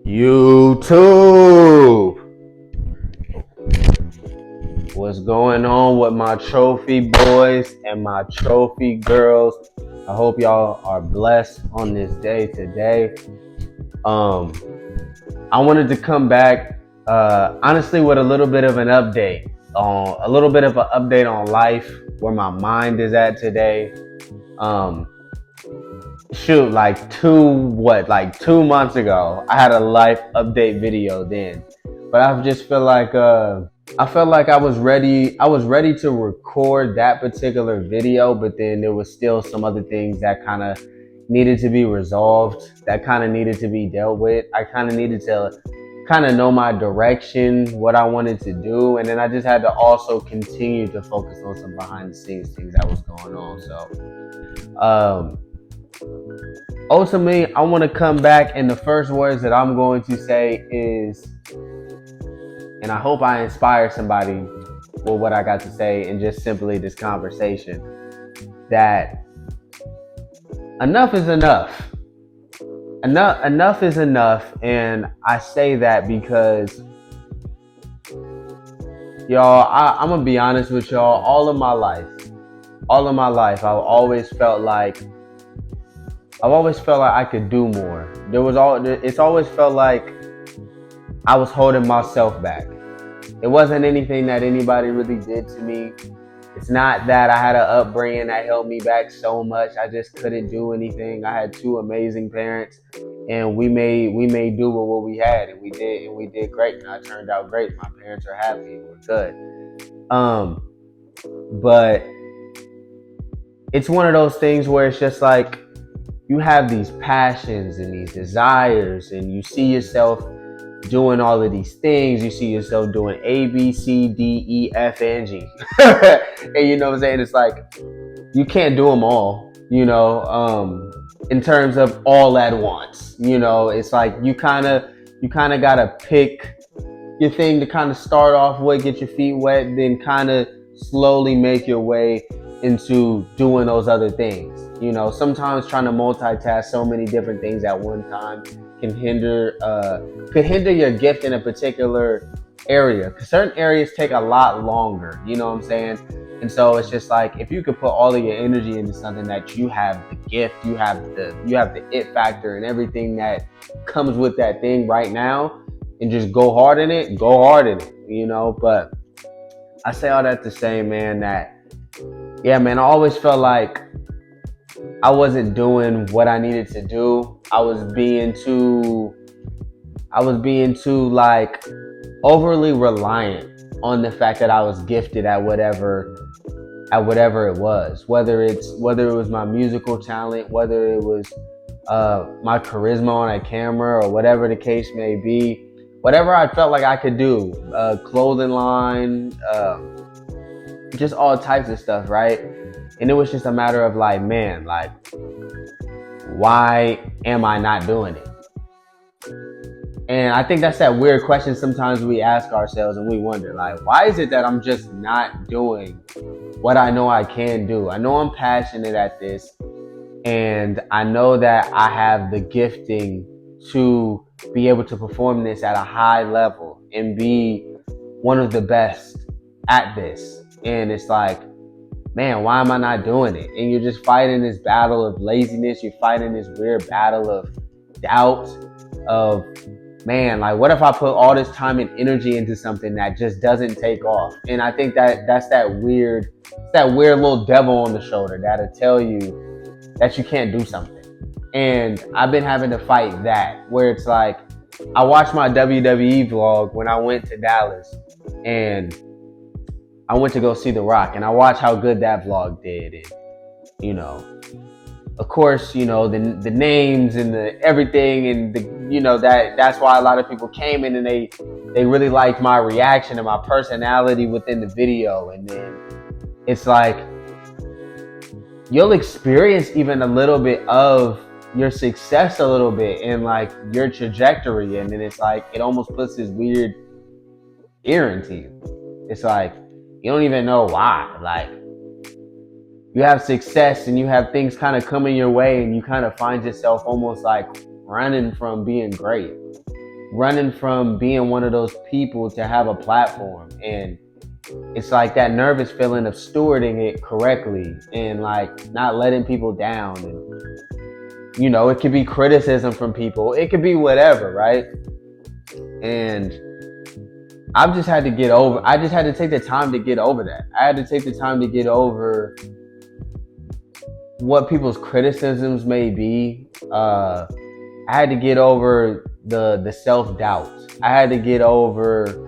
YouTube, what's going on with my trophy boys and my trophy girls? I hope y'all are blessed on this day today. Um, I wanted to come back, honestly, with a little bit of an update on life, where my mind is at today. Um, like 2 months ago, I had a life update video then, but I just feel like I felt like I was ready to record that particular video, but then there was still some other things that kind of needed to be resolved, that kind of needed to be dealt with. I kind of needed to kind of know my direction, what I wanted to do, and then I just had to also continue to focus on some behind the scenes things that was going on. So ultimately, I want to come back, and the first words that I'm going to say is, and I hope I inspire somebody with what I got to say and just simply this conversation, that enough is enough. Enough is enough. And I say that because, y'all, I'm going to be honest with y'all. All of my life, I've always felt like I could do more. It's always felt like I was holding myself back. It wasn't anything that anybody really did to me. It's not that I had an upbringing that held me back so much. I just couldn't do anything. I had two amazing parents, and we made do with what we had, and we did great. And I turned out great. My parents are happy. We're good. But it's one of those things where it's just like you have these passions and these desires, and you see yourself doing all of these things. You see yourself doing A, B, C, D, E, F, and G. And you know what I'm saying? It's like you can't do them all, in terms of all at once. It's like you kind of gotta pick your thing to kind of start off with, get your feet wet, then kind of slowly make your way into doing those other things. Sometimes trying to multitask so many different things at one time can hinder your gift in a particular area, because certain areas take a lot longer. You know what I'm saying? And so it's just like, if you could put all of your energy into something that you have the gift, you have the it factor and everything that comes with that thing right now, and just go hard in it. But I say all that to say, man, that yeah, man, I always felt like I wasn't doing what I needed to do. I was being too like overly reliant on the fact that I was gifted at whatever it was. Whether it was my musical talent, whether it was my charisma on a camera, or whatever the case may be. Whatever I felt like I could do, clothing line, just all types of stuff, right? And it was just a matter of like, man, like, why am I not doing it? And I think that's that weird question sometimes we ask ourselves, and we wonder, like, why is it that I'm just not doing what I know I can do? I know I'm passionate at this, and I know that I have the gifting to be able to perform this at a high level and be one of the best at this. And it's like, man, why am I not doing it? And you're just fighting this battle of laziness. You're fighting this weird battle of doubt of, man, like, what if I put all this time and energy into something that just doesn't take off? And I think that's that weird little devil on the shoulder that'll tell you that you can't do something. And I've been having to fight that, where it's like, I watched my WWE vlog when I went to Dallas, and I went to go see The Rock, and I watched how good that vlog did. And, of course, the names and the everything, and that's why a lot of people came in, and they really liked my reaction and my personality within the video. And then it's like, you'll experience even a little bit of your success a little bit, and like your trajectory, and then it's like, it almost puts this weird fear into you. It's like, you don't even know why. Like, you have success and you have things kind of coming your way, and you kind of find yourself almost like running from being great. running from being one of those people to have a platform. And it's like that nervous feeling of stewarding it correctly and like not letting people down. And, it could be criticism from people. It could be whatever, right? And I just had to take the time to get over that. I had to take the time to get over what people's criticisms may be. I had to get over the self-doubt. I had to get over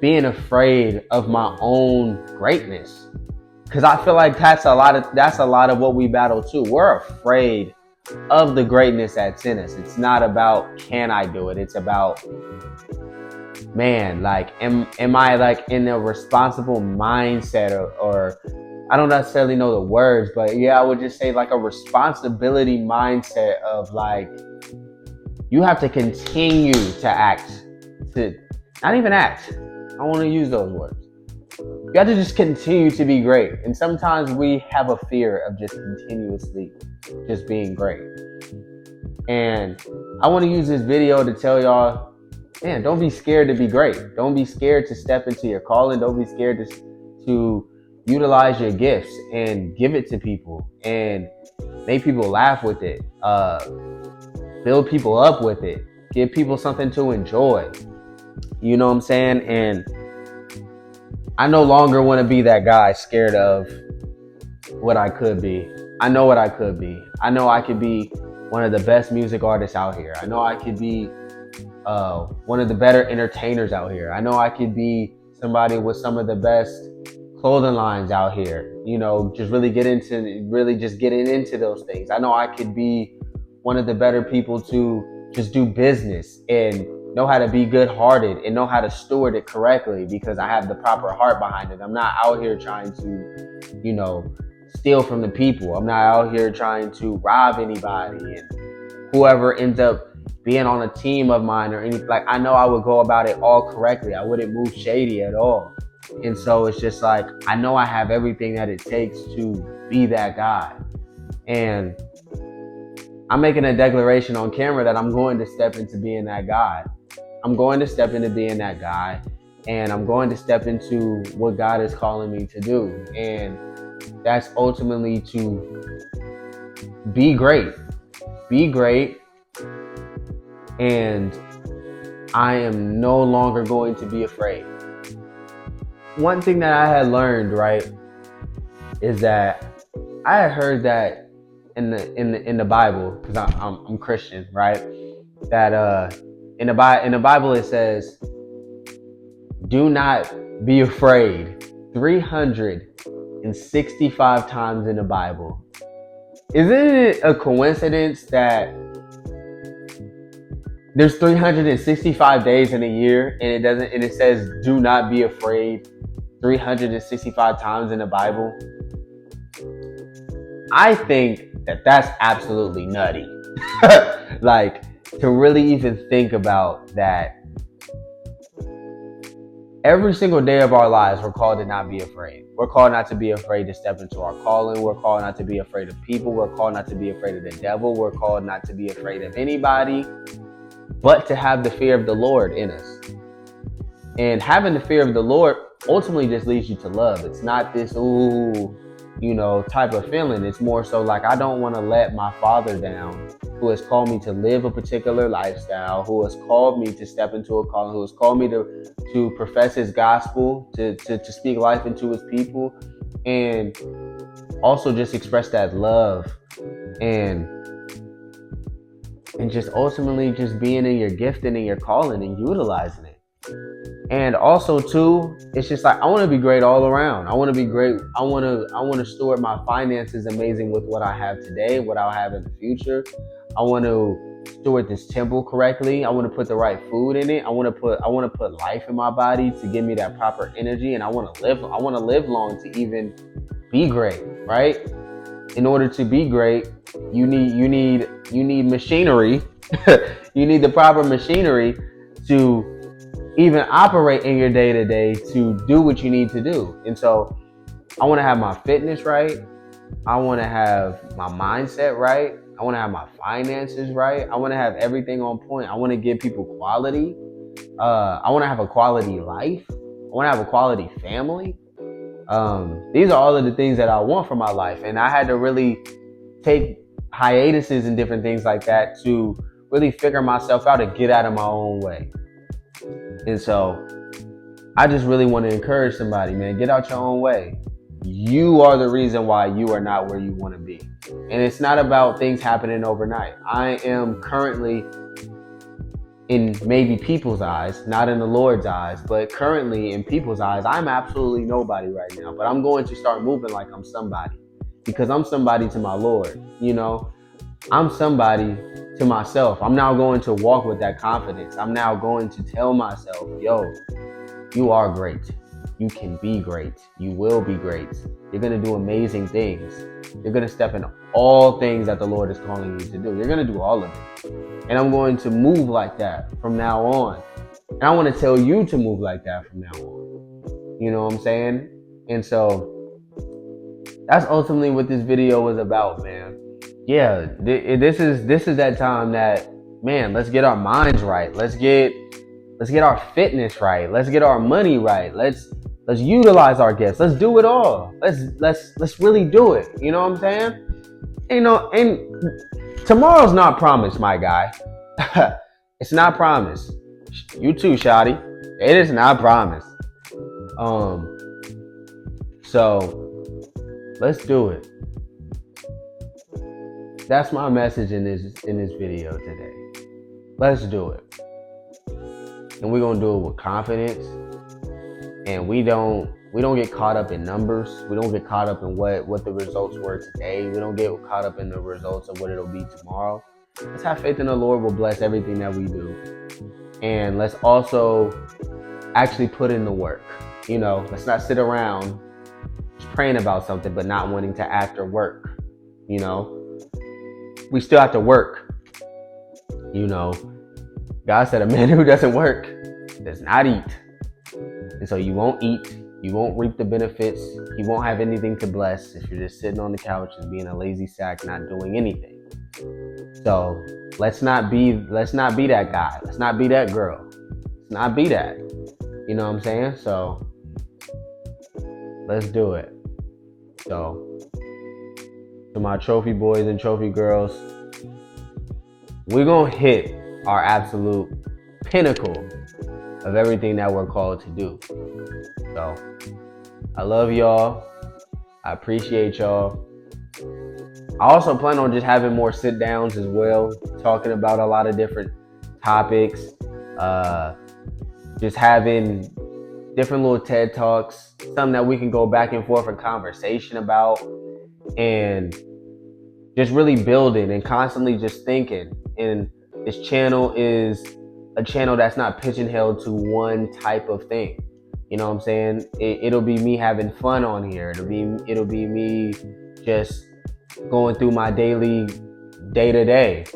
being afraid of my own greatness. Because I feel like that's a lot of what we battle too. We're afraid of the greatness that's in us. It's not about can I do it? It's about, man, like am I like in a responsible mindset or I don't necessarily know the words, but yeah, I would just say like a responsibility mindset of like, you have to continue to act, to not even act. I want to use those words. You have to just continue to be great. And sometimes we have a fear of just continuously just being great. And I want to use this video to tell y'all, man, don't be scared to be great. Don't be scared to step into your calling. Don't be scared to utilize your gifts and give it to people and make people laugh with it. Build people up with it. Give people something to enjoy. You know what I'm saying? And I no longer want to be that guy scared of what I could be. I know what I could be. I know I could be one of the best music artists out here. I know I could be one of the better entertainers out here. I know I could be somebody with some of the best clothing lines out here. Just really getting into those things. I know I could be one of the better people to just do business and know how to be good-hearted and know how to steward it correctly because I have the proper heart behind it. I'm not out here trying to, steal from the people. I'm not out here trying to rob anybody. And whoever ends up being on a team of mine or anything, like I know I would go about it all correctly. I wouldn't move shady at all. And so it's just like, I know I have everything that it takes to be that guy. And I'm making a declaration on camera that I'm going to step into being that guy. I'm going to step into being that guy, and I'm going to step into what God is calling me to do. And that's ultimately to be great. Be great. And I am no longer going to be afraid. One thing that I had learned, right, is that I had heard that in the Bible, because I'm Christian, right? That in the Bible it says, "Do not be afraid." 365 times in the Bible. Isn't it a coincidence that there's 365 days in a year and it says "do not be afraid" 365 times in the Bible? I think that that's absolutely nutty. Like, to really even think about that. Every single day of our lives, we're called to not be afraid. We're called not to be afraid to step into our calling. We're called not to be afraid of people. We're called not to be afraid of the devil. We're called not to be afraid of anybody, but to have the fear of the Lord in us. And having the fear of the Lord ultimately just leads you to love. It's not this, type of feeling. It's more so like, I don't want to let my Father down, who has called me to live a particular lifestyle, who has called me to step into a calling, who has called me to profess his gospel, to speak life into his people, and also just express that love and just ultimately just being in your gifting and your calling and utilizing it. And also too, it's just like, I want to be great all around. I want to be great. I want to steward my finances amazing with what I have today, what I'll have in the future. I want to steward this temple correctly. I want to put the right food in it. I want to put life in my body to give me that proper energy. And I want to live long to even be great, right? In order to be great, you need machinery. You need the proper machinery to even operate in your day-to-day to do what you need to do. And so I want to have my fitness right. I want to have my mindset right. I want to have my finances right. I want to have everything on point. I want to give people quality. I want to have a quality life. I want to have a quality family. These are all of the things that I want for my life. And I had to really take hiatuses and different things like that to really figure myself out and get out of my own way. And so I just really want to encourage somebody, man, get out your own way. You are the reason why you are not where you want to be. And it's not about things happening overnight. I am currently, in maybe people's eyes, not in the Lord's eyes, but currently in people's eyes, I'm absolutely nobody right now. But I'm going to start moving like I'm somebody, because I'm somebody to my Lord. You know, I'm somebody to myself. I'm now going to walk with that confidence. I'm now going to tell myself, yo, you are great. You can be great. You will be great. You're going to do amazing things. You're going to step in all things that the Lord is calling you to do. You're going to do all of it. And I'm going to move like that from now on. And I want to tell you to move like that from now on. You know what I'm saying? And so that's ultimately what this video was about, man. Yeah, this is that time that, man, let's get our minds right. Let's get our fitness right. Let's get our money right. Let's utilize our gifts. Let's do it all. Let's really do it. You know what I'm saying? You know, and tomorrow's not promised, my guy. It's not promised. You too, Shotty. It is not promised. So let's do it. That's my message in this video today. Let's do it. And we're gonna do it with confidence. And we don't get caught up in numbers. We don't get caught up in what the results were today. We don't get caught up in the results of what it'll be tomorrow. Let's have faith in the Lord will bless everything that we do. And let's also actually put in the work. You know, let's not sit around just praying about something but not wanting to act or work. You know, we still have to work. You know, God said a man who doesn't work does not eat. And so you won't eat. You won't reap the benefits. You won't have anything to bless if you're just sitting on the couch and being a lazy sack, not doing anything. So let's not be that guy. Let's not be that girl. Let's not be that. You know what I'm saying? So let's do it. So to my trophy boys and trophy girls, we're going to hit our absolute pinnacle of everything that we're called to do. So I love y'all. I appreciate y'all. I also plan on just having more sit downs as well, talking about a lot of different topics, just having different little TED Talks, something that we can go back and forth in conversation about, and just really building and constantly just thinking. And this channel is a channel that's not pigeonholed to one type of thing. You know what I'm saying? It'll be me having fun on here. It'll be me just going through my daily day-to-day.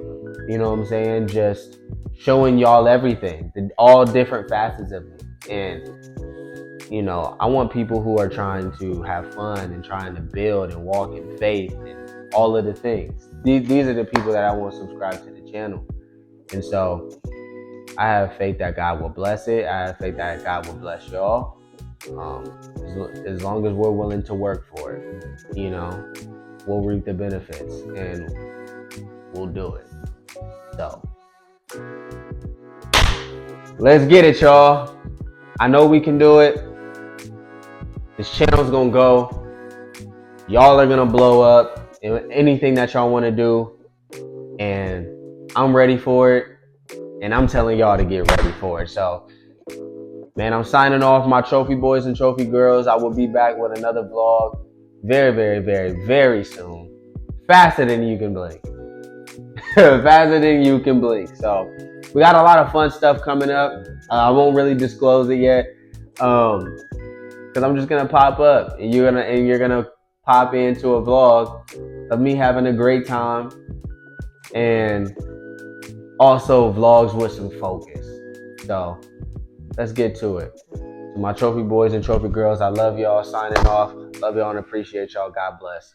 You know what I'm saying? Just showing y'all everything, all different facets of me. And, you know, I want people who are trying to have fun and trying to build and walk in faith and all of the things. These are the people that I want to subscribe to the channel. And so I have faith that God will bless it. I have faith that God will bless y'all. As long as we're willing to work for it, you know, we'll reap the benefits and we'll do it. So let's get it, y'all. I know we can do it. This channel's gonna go. Y'all are gonna blow up in anything that y'all want to do. And I'm ready for it. And I'm telling y'all to get ready for it. So, man, I'm signing off, my trophy boys and trophy girls. I will be back with another vlog very, very, very, very soon. Faster than you can blink. Faster than you can blink. So, we got a lot of fun stuff coming up. I won't really disclose it yet. Because I'm just going to pop up. And you're gonna pop into a vlog of me having a great time. And also vlogs with some focus. So let's get to it. To my trophy boys and trophy girls, I love y'all. Signing off. Love y'all and appreciate y'all. God bless.